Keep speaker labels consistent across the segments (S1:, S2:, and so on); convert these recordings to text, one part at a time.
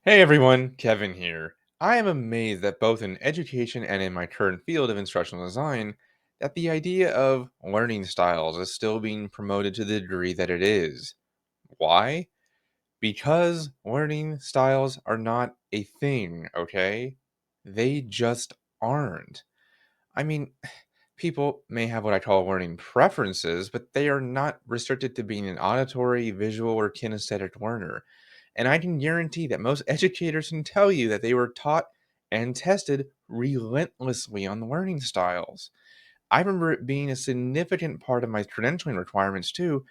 S1: Hey everyone, Kevin here. I am amazed that both in education and in my current field of instructional design, that the idea of learning styles is still being promoted to the degree that it is. Why? Because learning styles are not a thing, okay? They just aren't. I mean, people may have what I call learning preferences, but they are not restricted to being an auditory, visual, or kinesthetic learner. And I can guarantee that most educators can tell you that they were taught and tested relentlessly on the learning styles. I remember it being a significant part of my credentialing requirements too,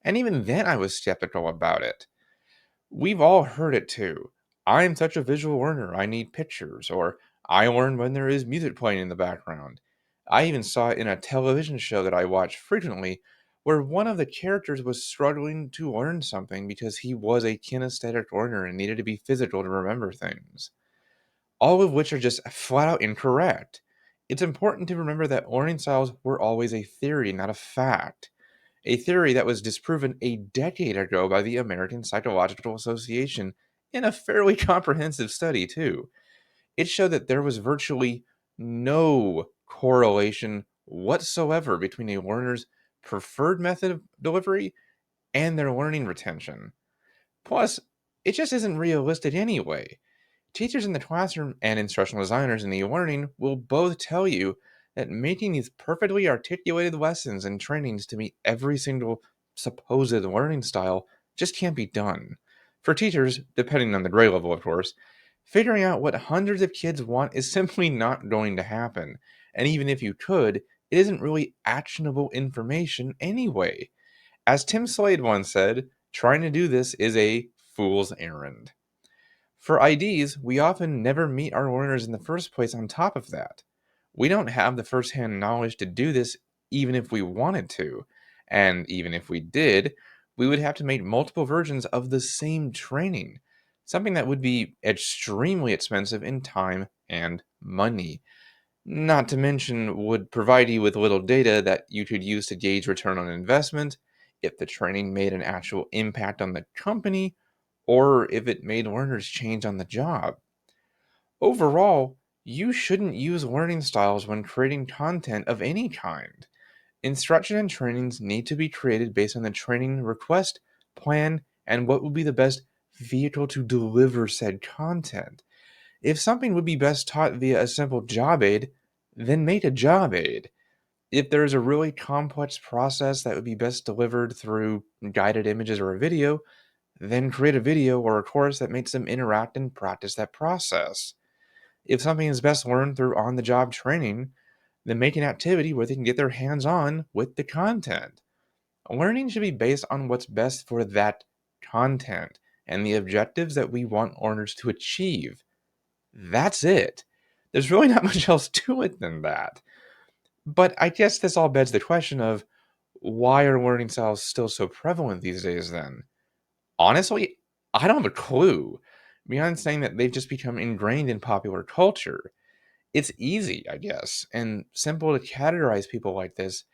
S1: and even then I was skeptical about it. We've all heard it too. I'm such a visual learner, I need pictures, or I learn when there is music playing in the background. I even saw it in a television show that I watch frequently, where one of the characters was struggling to learn something because he was a kinesthetic learner and needed to be physical to remember things. All of which are just flat out incorrect. It's important to remember that learning styles were always a theory, not a fact, a theory that was disproven a decade ago by the American Psychological Association in a fairly comprehensive study, too. It showed that there was virtually no correlation whatsoever between a learner's preferred method of delivery and their learning retention. Plus, it just isn't realistic anyway. Teachers in the classroom and instructional designers in e-learning will both tell you that making these perfectly articulated lessons and trainings to meet every single supposed learning style just can't be done. For teachers, depending on the grade level, of course, figuring out what hundreds of kids want is simply not going to happen. And even if you could, it isn't really actionable information anyway. As Tim Slade once said, trying to do this is a fool's errand. For IDs, we often never meet our learners in the first place on top of that. We don't have the first-hand knowledge to do this even if we wanted to. And even if we did, we would have to make multiple versions of the same training, something that would be extremely expensive in time and money. Not to mention would provide you with little data that you could use to gauge return on investment, if the training made an actual impact on the company, or if it made learners change on the job. Overall, you shouldn't use learning styles when creating content of any kind. Instruction and trainings need to be created based on the training request, plan, and what would be the best vehicle to deliver said content. If something would be best taught via a simple job aid, then make a job aid. If there's a really complex process that would be best delivered through guided images or a video, then create a video or a course that makes them interact and practice that process. If something is best learned through on the job training, then make an activity where they can get their hands on with the content. Learning should be based on what's best for that content and the objectives that we want learners to achieve. That's it. There's really not much else to it than that. But I guess this all begs the question of why are learning styles still so prevalent these days then? Honestly, I don't have a clue, beyond saying that they've just become ingrained in popular culture. It's easy, I guess, and simple to categorize people like this,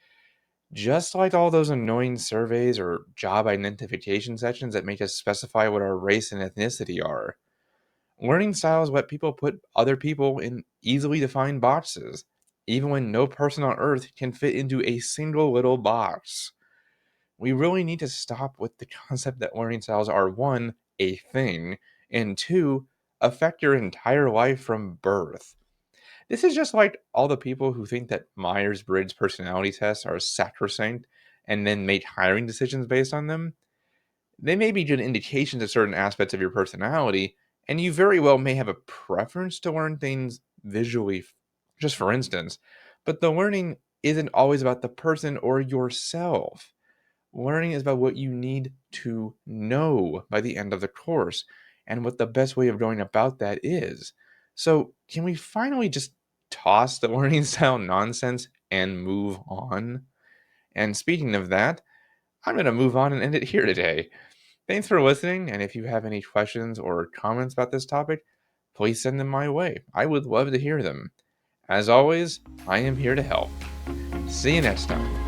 S1: just like all those annoying surveys or job identification sections that make us specify what our race and ethnicity are. Learning styles let people put other people in easily defined boxes, even when no person on earth can fit into a single little box. We really need to stop with the concept that learning styles are one, a thing, and two, affect your entire life from birth. This is just like all the people who think that Myers Briggs personality tests are sacrosanct and then make hiring decisions based on them. They may be good indications of certain aspects of your personality, and you very well may have a preference to learn things visually, just for instance, but the learning isn't always about the person or yourself. Learning is about what you need to know by the end of the course and what the best way of going about that is. So, can we finally just toss the learning style nonsense and move on? And speaking of that, I'm going to move on and end it here today. Thanks for listening, and if you have any questions or comments about this topic, please send them my way. I would love to hear them. As always, I am here to help. See you next time.